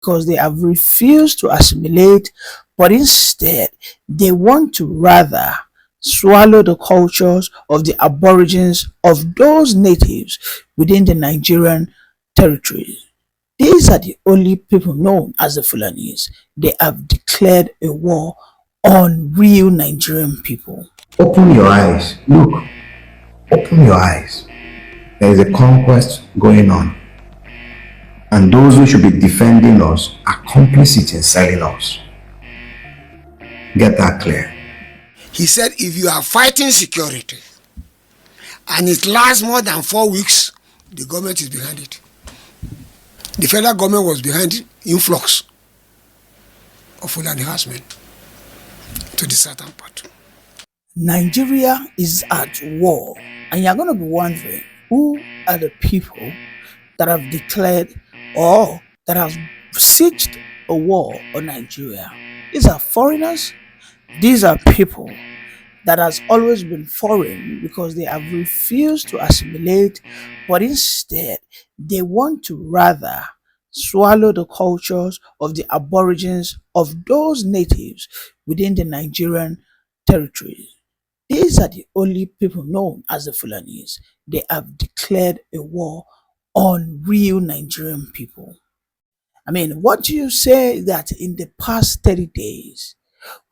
because they have refused to assimilate, but instead they want to rather swallow the cultures of the aborigines of those natives within the Nigerian territory. These are the only people known as the Fulanis. They have declared a war on real Nigerian people. Open your eyes. Look, open your eyes. There is a conquest going on. And those who should be defending us are complicit in selling us. Get that clear. He said if you are fighting security and it lasts more than 4 weeks, the government is behind it. The federal government was behind the influx of Fulani herdsmen to the southern part. Nigeria is at war, and you're going to be wondering who are the people that have declared or that have sieged a war on Nigeria. These are foreigners. These are people that has always been foreign because they have refused to assimilate, but instead they want to rather swallow the cultures of the aborigines of those natives within the Nigerian territory. These are the only people known as the Fulanis. They have declared a war on real Nigerian people. I mean, what do you say that in the past 30 days,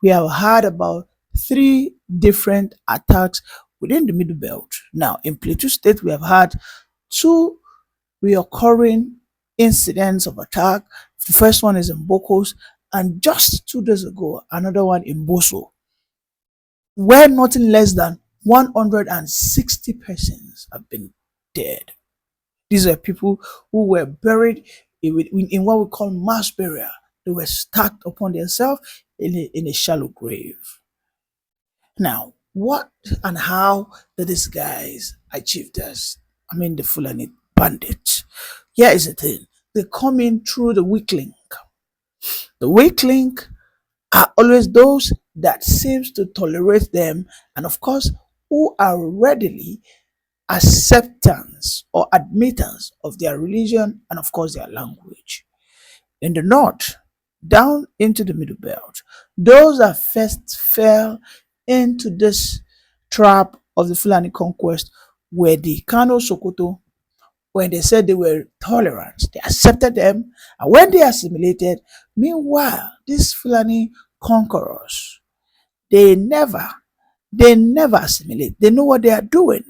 we have heard about 3 different attacks within the Middle Belt? Now, in Plateau State, we have had 2 reoccurring incidents of attack. The first one is in Bokos, and just 2 days ago, another one in Boso, where nothing less than 160 persons have been dead. These are people who were buried in what we call mass burial. They were stacked upon themselves in a shallow grave. Now, what and how did these guys achieve this? I mean, the Fulani bandits. Here is the thing. They come in through the weak link. The weak link are always those that seems to tolerate them, and of course, who are readily acceptance or admittance of their religion and of course their language. In the north, down into the Middle Belt, those that first fell into this trap of the Fulani conquest were the Kano Sokoto. When they said they were tolerant, they accepted them, and when they assimilated, meanwhile, these Fulani conquerors, they never assimilate. They know what they are doing.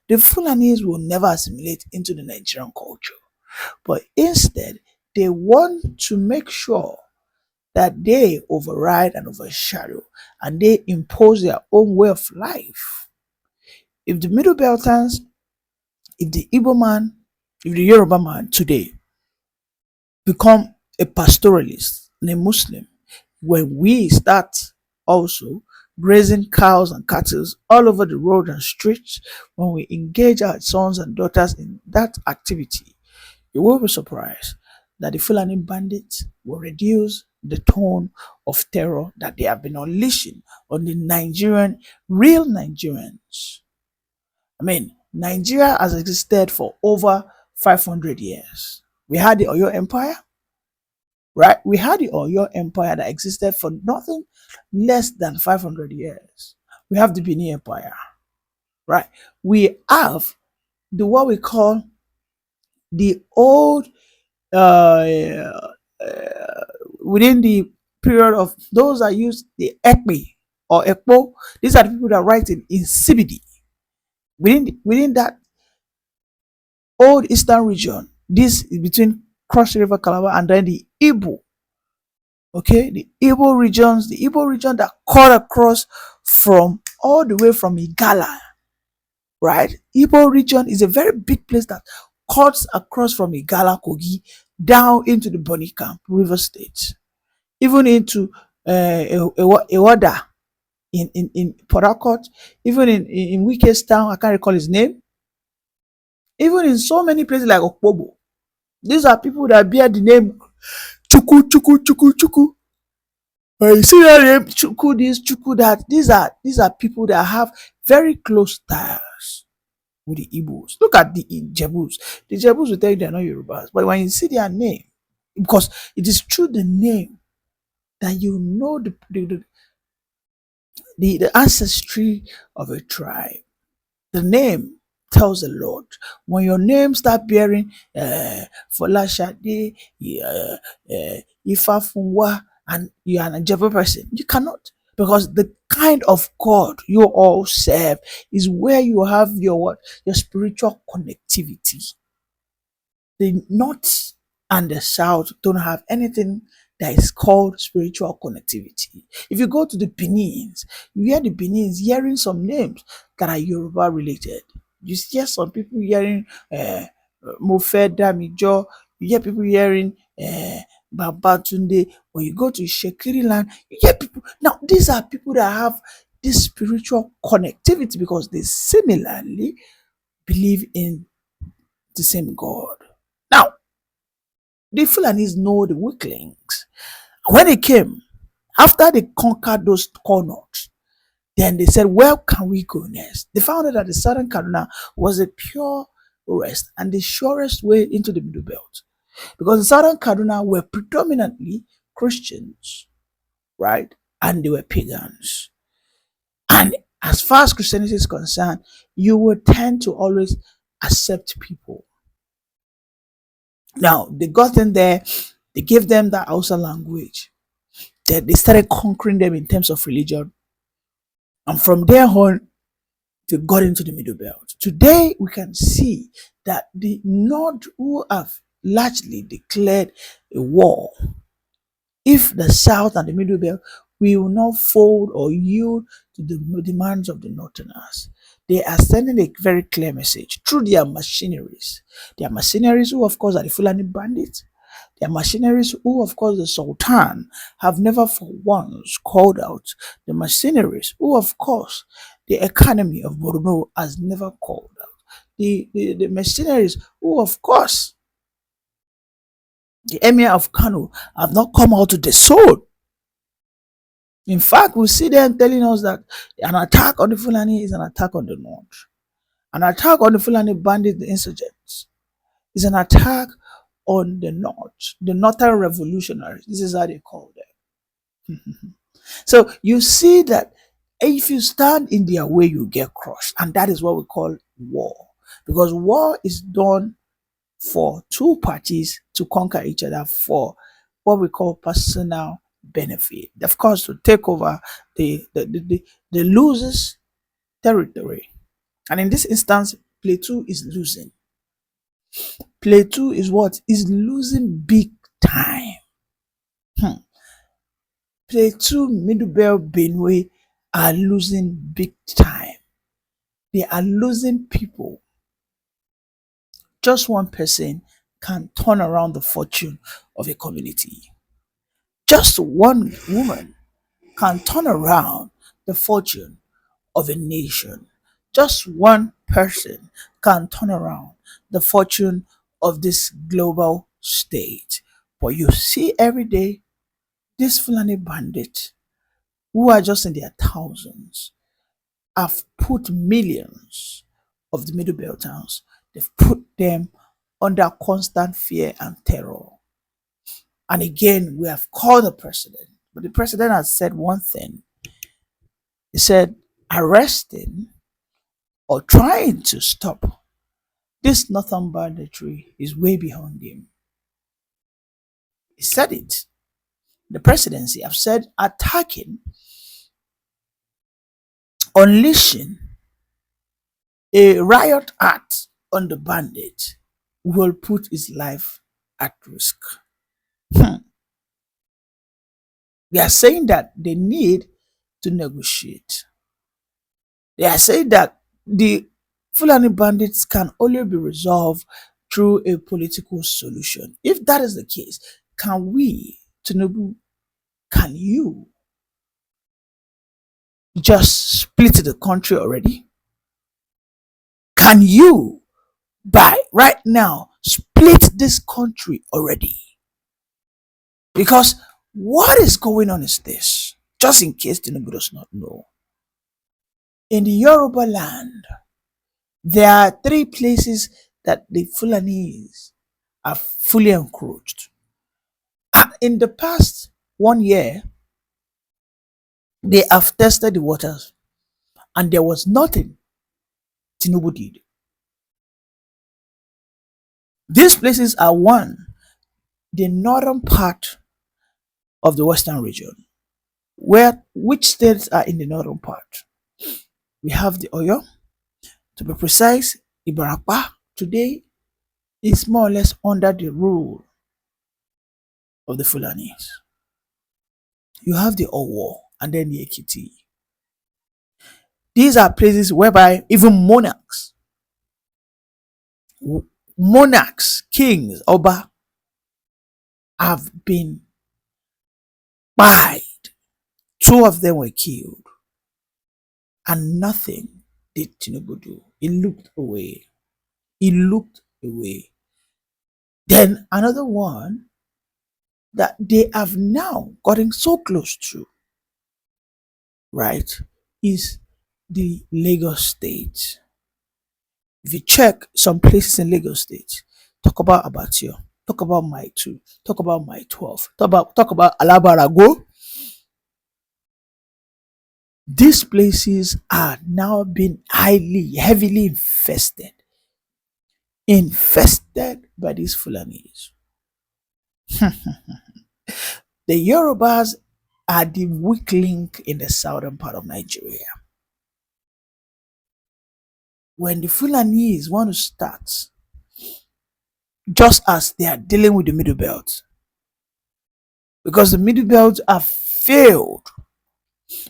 The Fulanis will never assimilate into the Nigerian culture, but instead they want to make sure that they override and overshadow and they impose their own way of life. If the Middle Beltans, if the Igbo man, if the Yoruba man today become a pastoralist and a Muslim, when we start also grazing cows and cattle all over the road and streets, when we engage our sons and daughters in that activity, you will be surprised that the Fulani bandits will reduce the tone of terror that they have been unleashing on the real Nigerians. I mean, Nigeria has existed for over 500 years. We had the Oyo Empire, right? We had the Oyo Empire that existed for nothing less than 500 years. We have the Benin Empire, right? We have what we call the old, within the period of those that use the Ekpe or Ekpo. These are the people that write in CBD. Within that old eastern region, this is between Cross River Calabar and then the Igbo. Okay, the Igbo region that cut across from all the way from Igala, right? Igbo region is a very big place that cuts across from Igala, Kogi, down into the Bonny Camp, River State, even into Ewada in Port Harcourt, even in Wike's town, I can't recall his name, even in so many places like Okpobo. These are people that bear the name Chuku, Chuku, Chuku, Chuku. You see that name, Chuku this, Chuku that. These are people that have very close ties with the Igbos. Look at the Jebus. The Jebus will tell you they're not Yorubas, but when you see their name, because it is through the name that you know the ancestry of a tribe. The name tells a lot. When your name start bearing Folashade, Ifafunwa, and you are an Ajabo person, you cannot. Because the kind of God you all serve is where you have your what? Your spiritual connectivity. The north and the south don't have anything that is called spiritual connectivity. If you go to the Benins, you hear the Benins hearing some names that are Yoruba related. You hear some people hearing Mofe Damijo, you hear people hearing Babatunde. When you go to Shekiri land, you hear people. Now, these are people that have this spiritual connectivity because they similarly believe in the same God. Now, the Fulanis know the weaklings. When they came, after they conquered those corners, then they said, where can we go next? They found out that the southern Kaduna was a pure rest and the surest way into the Middle Belt. Because the southern Kaduna were predominantly Christians, right? And they were pagans. And as far as Christianity is concerned, you will tend to always accept people. Now, they got in there, they gave them that Hausa language. They started conquering them in terms of religion. And from there on, they got into the Middle Belt. Today, we can see that the North, who have largely declared a war, if the South and the Middle Belt will not fold or yield to the demands of the Northerners, they are sending a very clear message through their machineries. Their machineries, who of course are the Fulani bandits, their machineries, who of course the Sultan have never for once called out. The machineries, who of course the economy of Borno has never called out. The mercenaries, who of course the Emir of Kano have not come out to the sword. In fact, we see them telling us that an attack on the Fulani is an attack on the North. An attack on the Fulani bandits, the insurgents, is an attack on the North, the Northern revolutionaries. This is how they call them. So you see that if you stand in their way, you get crushed. And that is what we call war. Because war is done for two parties to conquer each other for what we call personal benefit. Of course, to take over the loser's territory. And in this instance, Plateau is losing. Plateau is what? Is losing big time. Plateau, Middlebelt, Benue are losing big time. They are losing people. Just one person can turn around the fortune of a community. Just one woman can turn around the fortune of a nation. Just one person can turn around the fortune of this global state. But you see every day these Fulani bandits, who are just in their thousands, have put millions of the Middle Belt towns, they've put them under constant fear and terror. And again, we have called the president, but the president has said one thing. He said, arresting or trying to stop this northern banditry is way beyond him. He said it. The presidency have said attacking, unleashing a riot act on the bandit will put his life at risk. They are saying that they need to negotiate. They are saying that the Fulani bandits can only be resolved through a political solution. If that is the case, can we, Tinubu, can you just split the country already? Can you, by right now, split this country already? Because what is going on is this, just in case Tinubu does not know. In the Yoruba land, there are three places that the Fulanis are fully encroached. And in the past 1 year, they have tested the waters and there was nothing Tinubu did. These places are one, the northern part of the western region. Which states are in the northern part? We have the Oyo, to be precise, Ibarapa today is more or less under the rule of the Fulanis. You have the Owo and then the Ekiti. These are places whereby even monarchs, kings, Oba, have been buyed. Two of them were killed, and nothing did Tinubu do. He looked away. He looked away. Then another one that they have now gotten so close to, right, is the Lagos State. If you check some places in Lagos State, talk about Abatio, talk about my 2, talk about my 12, talk about Alabarago. These places are now being heavily infested by these Fulanis. The Yorubas are the weak link in the southern part of Nigeria. When the Fulanese want to start, just as they are dealing with the Middle Belt, because the Middle Belt have failed,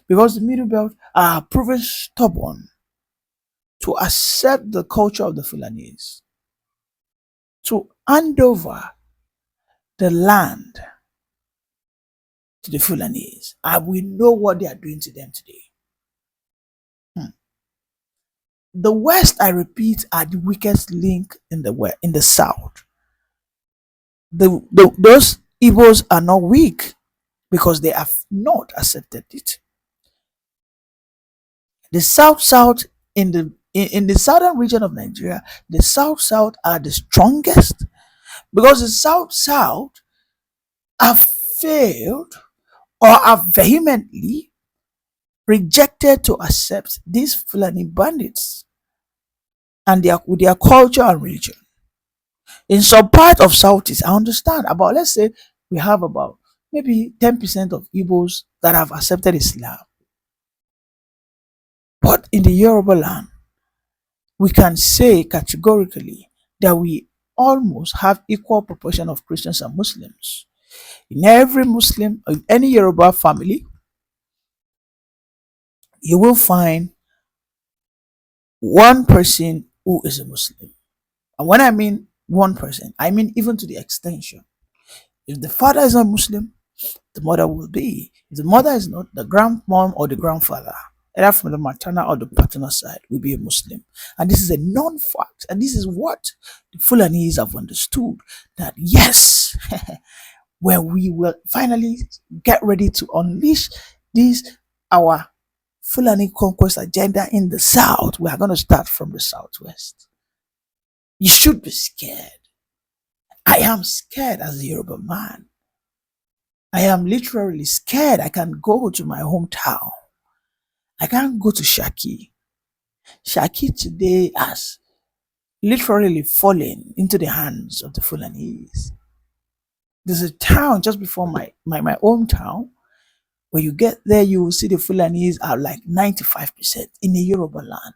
because the Middle Belt are proven stubborn to accept the culture of the Fulanese, to hand over the land to the Fulanese, and we know what they are doing to them today. The West, I repeat, are the weakest link in the West, in the South. Those Igbos are not weak because they have not accepted it. The South in the southern region of Nigeria, the South are the strongest because the South have failed or have vehemently rejected to accept these Fulani bandits and with their culture and religion. In some part of Southeast, I understand about, let's say we have about maybe 10% of Igbos that have accepted Islam. But in the Yoruba land, we can say categorically that we almost have equal proportion of Christians and Muslims. In every Muslim, in any Yoruba family, you will find one person who is a Muslim. And when I mean one person, I mean even to the extension. If the father is not Muslim, the mother will be. If the mother is not, the grandmom or the grandfather, either from the maternal or the paternal side, will be a Muslim. And this is a known fact. And this is what the Fulanese have understood, that yes, when we will finally get ready to unleash this, our Fulani conquest agenda in the South, we are going to start from the Southwest. You should be scared. I am scared as a Yoruba man. I am literally scared. I can go to my hometown. I can't go to Shaki. Shaki today has literally fallen into the hands of the Fulanese. There's a town just before my hometown. When you get there, you will see the Fulanese are like 95% in the Yoruba land.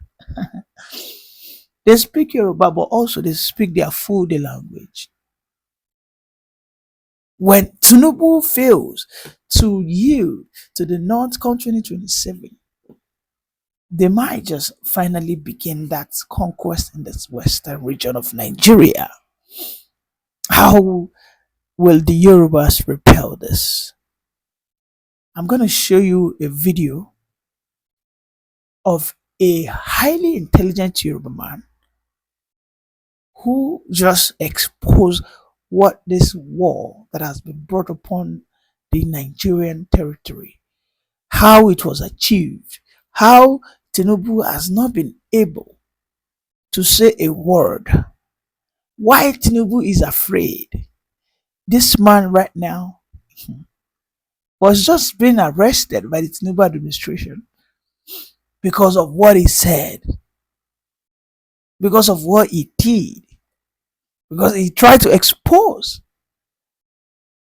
They speak Yoruba, but also they speak their full language. When Tinubu fails to yield to the North come 2027, they might just finally begin that conquest in this western region of Nigeria. How will the Yorubas repel this? I'm going to show you a video of a highly intelligent Yoruba man who just exposed what this war that has been brought upon the Nigerian territory, how it was achieved, how Tinubu has not been able to say a word, why Tinubu is afraid. This man right now was just being arrested by the Tinubu administration because of what he said, because of what he did, because he tried to expose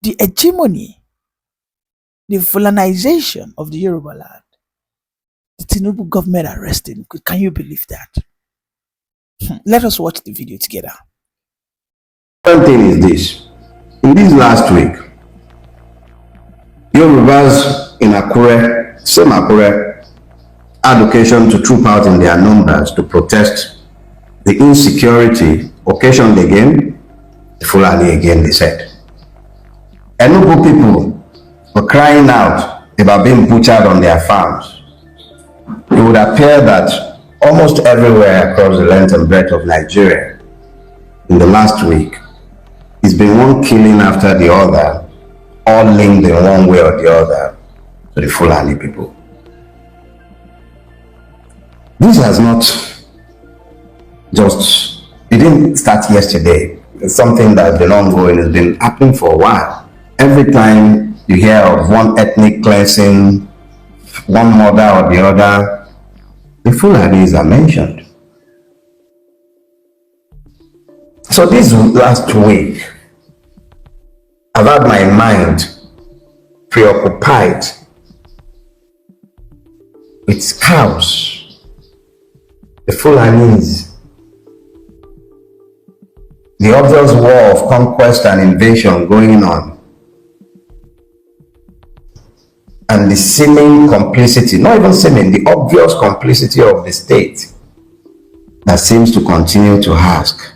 the hegemony, the Fulanization of the Yoruba land. The Tinubu government arrested him. Can you believe that? Let us watch the video together. One thing is this. In this last week, Yorubas in Akure, same Akure, had occasion to troop out in their numbers to protest the insecurity occasioned again, the Fulani again, they said. Enugu people were crying out about being butchered on their farms. It would appear that almost everywhere across the length and breadth of Nigeria in the last week, it's been one killing after the other, all linked in one way or the other to the Fulani people. This has not just, it didn't start yesterday. It's something that's been ongoing, it's been happening for a while. Every time you hear of one ethnic cleansing, one mother or the other, the Fulanis are mentioned. So this last week, I've had my mind preoccupied with cows, the Fulanis, the obvious war of conquest and invasion going on, and the seeming complicity, not even seeming, the obvious complicity of the state that seems to continue to ask,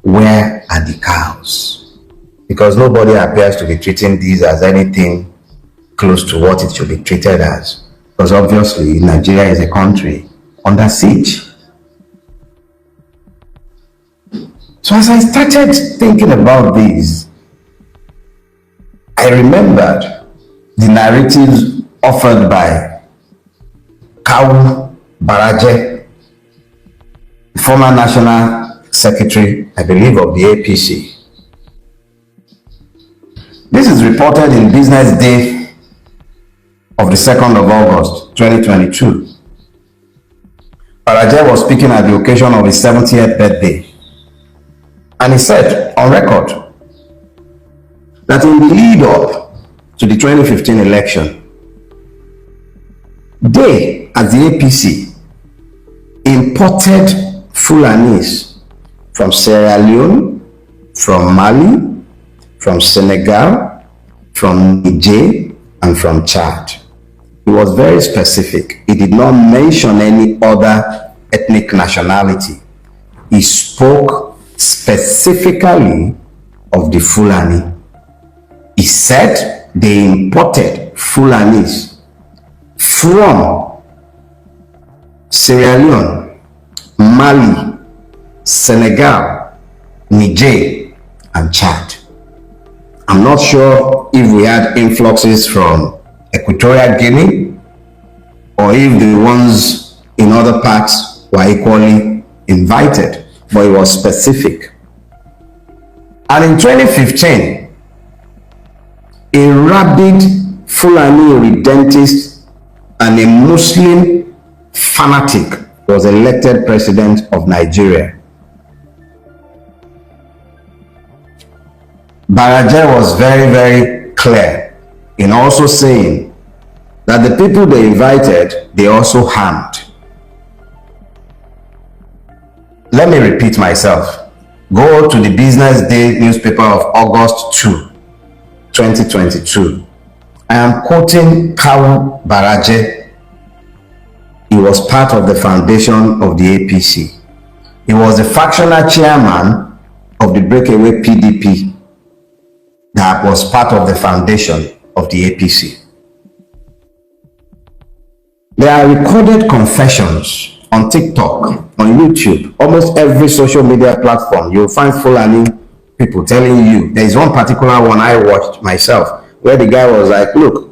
where are the cows? Because nobody appears to be treating these as anything close to what it should be treated as. Because obviously Nigeria is a country under siege. So as I started thinking about this, I remembered the narratives offered by Kawu Baraje, the former national secretary, I believe, of the APC. This is reported in Business Day of the 2nd of August, 2022. Baraje was speaking at the occasion of his 70th birthday. And he said on record that in the lead up to the 2015 election, they, as the APC, imported Fulanis from Sierra Leone, from Mali, from Senegal, from Niger, and from Chad. He was very specific. He did not mention any other ethnic nationality. He spoke specifically of the Fulani. He said they imported Fulanis from Sierra Leone, Mali, Senegal, Niger, and Chad. I'm not sure if we had influxes from Equatorial Guinea or if the ones in other parts were equally invited, but it was specific. And in 2015, a rabid Fulani redentist and a Muslim fanatic was elected president of Nigeria. Baraje was very, very clear in also saying that the people they invited, they also harmed. Let me repeat myself. Go to the Business Day newspaper of August 2, 2022. I am quoting Kawu Baraje. He was part of the foundation of the APC. He was the factional chairman of the breakaway PDP that was part of the foundation of the APC. There are recorded confessions on TikTok, on YouTube, almost every social media platform. You'll find Fulani people telling you. There is one particular one I watched myself where the guy was like, look,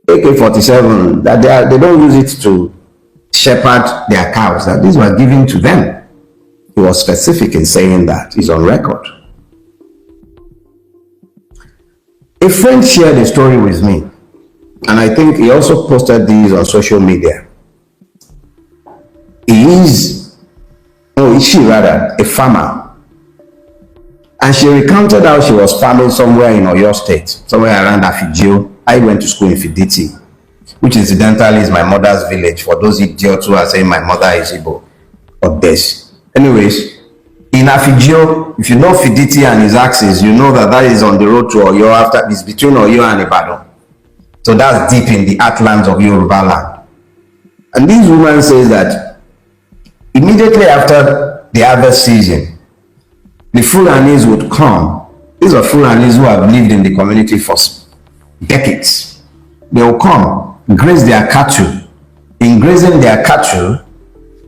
AK-47, that they don't use it to shepherd their cows, that these were given to them. He was specific in saying that. He's on record. A friend shared a story with me, and I think he also posted these on social media. He is, no, is she rather, a farmer. And she recounted how she was farming somewhere in Oyo State, somewhere around Afigio. I went to school in Fiditi, which incidentally is my mother's village, for those idiots who are saying my mother is Igbo or this. Anyways, in Afigio, if you know Fiditi and his axis, you know that that is on the road to Oyo, after it's between Oyo and Ibadan. So that's deep in the heartlands of Yoruba land. And this woman says that immediately after the harvest season, the Fulanis would come. These are Fulanis who have lived in the community for decades. They will come, graze their cattle. In grazing their cattle,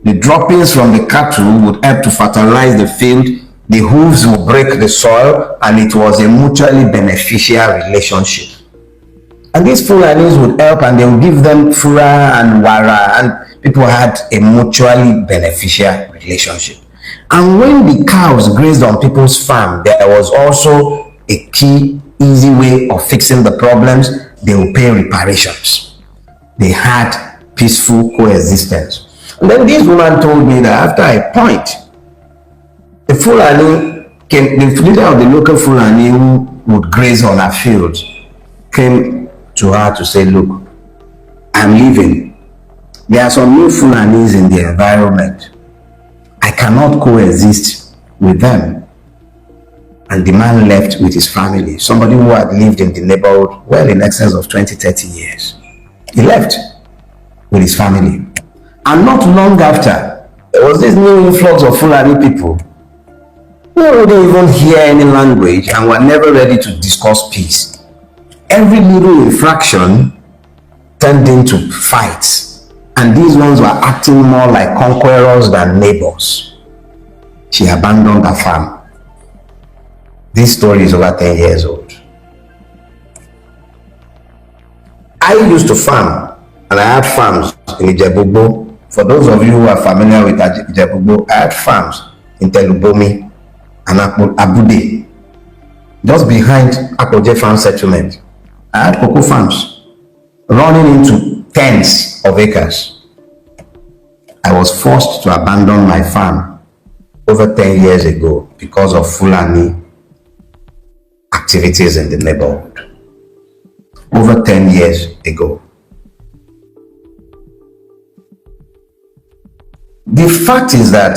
the droppings from the cattle would help to fertilize the field. The hooves will break the soil, and it was a mutually beneficial relationship. And these Fulanis would help, and they would give them fura and wara, and people had a mutually beneficial relationship. And when the cows grazed on people's farm, there was also a key, easy way of fixing the problems. They would pay reparations. They had peaceful coexistence. And then this woman told me that after a point, the Fulani came, the leader of the local Fulani who would graze on her fields came to her to say, look, I'm leaving. There are some new Fulanis in the environment. I cannot coexist with them. And the man left with his family, somebody who had lived in the neighborhood well in excess of 20-30 years. He left with his family. And not long after, there was this new influx of Fulani people who wouldn't even hear any language and were never ready to discuss peace. Every little infraction turned into fights. And these ones were acting more like conquerors than neighbors. She abandoned her farm. This story is over 10 years old. I used to farm, and I had farms in Ijebubo. For those of you who are familiar with Ijebubo, I had farms in Telubomi and Abude, just behind Akoje Farm Settlement. I had cocoa farms running into tens of acres. I was forced to abandon my farm over 10 years ago because of Fulani activities in the neighborhood. Over 10 years ago. The fact is that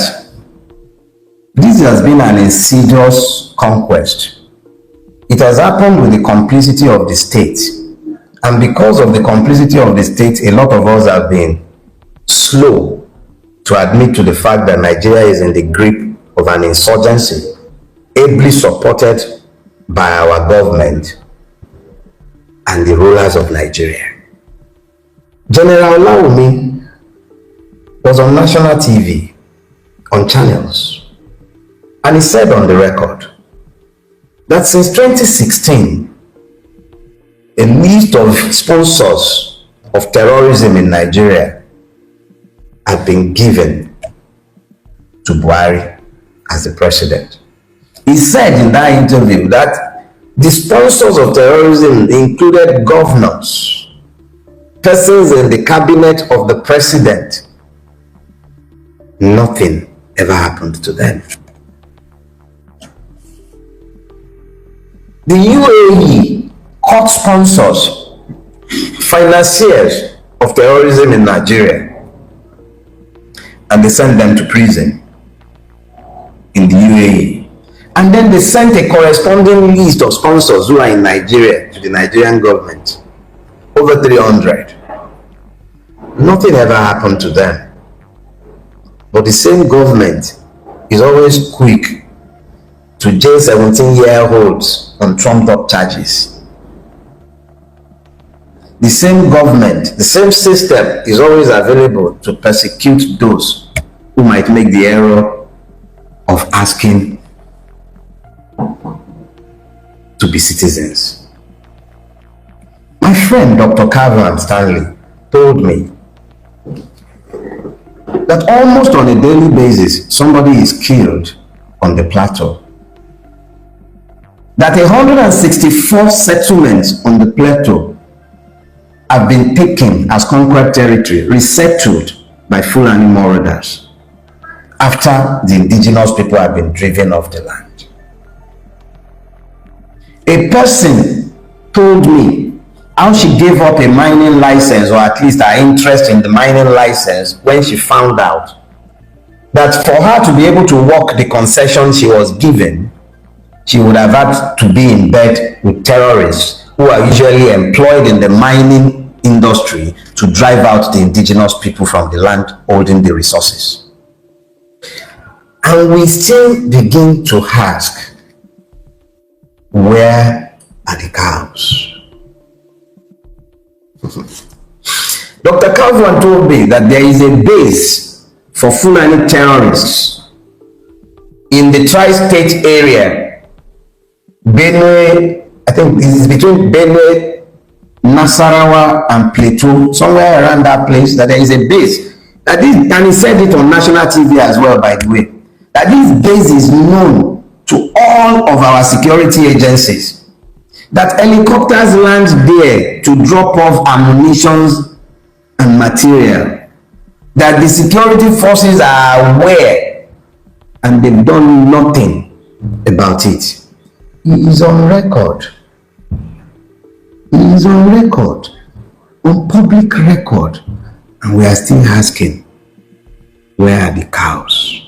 this has been an insidious conquest. It has happened with the complicity of the state. And because of the complicity of the state, a lot of us have been slow to admit to the fact that Nigeria is in the grip of an insurgency, ably supported by our government and the rulers of Nigeria. General Laomi was on national TV, on channels, and he said on the record that since 2016, a list of sponsors of terrorism in Nigeria had been given to Buhari as the president. He said in that interview that the sponsors of terrorism included governors, persons in the cabinet of the president. Nothing ever happened to them. The UAE caught sponsors, financiers of terrorism in Nigeria, and they sent them to prison in the UAE. And then they sent a corresponding list of sponsors who are in Nigeria to the Nigerian government. Over 300. Nothing ever happened to them. But the same government is always quick to jail 17-year-olds on trumped-up charges. The same government, the same system is always available to persecute those who might make the error of asking to be citizens. My friend Dr. Calvin Stanley told me that almost on a daily basis, somebody is killed on the plateau. that 164 settlements on the plateau have been taken as conquered territory, resettled by Fulani marauders after the indigenous people have been driven off the land. A person told me how she gave up a mining license, or at least her interest in the mining license, when she found out that for her to be able to work the concession she was given, she would have had to be in bed with terrorists who are usually employed in the mining industry to drive out the indigenous people from the land holding the resources. And we still begin to ask, where are the cows? Dr. Calvin told me that there is a base for Fulani terrorists in the tri-state area, Benue, I think this is between Benue, Nasarawa and Plateau, somewhere around that place, that there is a base. That this, and he said it on national TV as well, by the way, that this base is known to all of our security agencies, that helicopters land there to drop off ammunition and material, that the security forces are aware and they've done nothing about it. He is on record. He is on record, on public record, and we are still asking, where are the cows?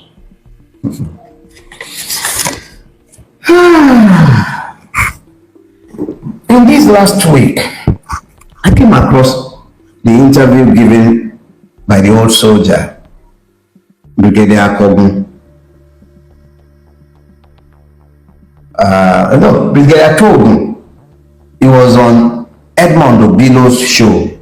In this last week, I came across the interview given by the old soldier, Brigadier Kogun. Brigadier Kogun. He was on Edmond Obilo's show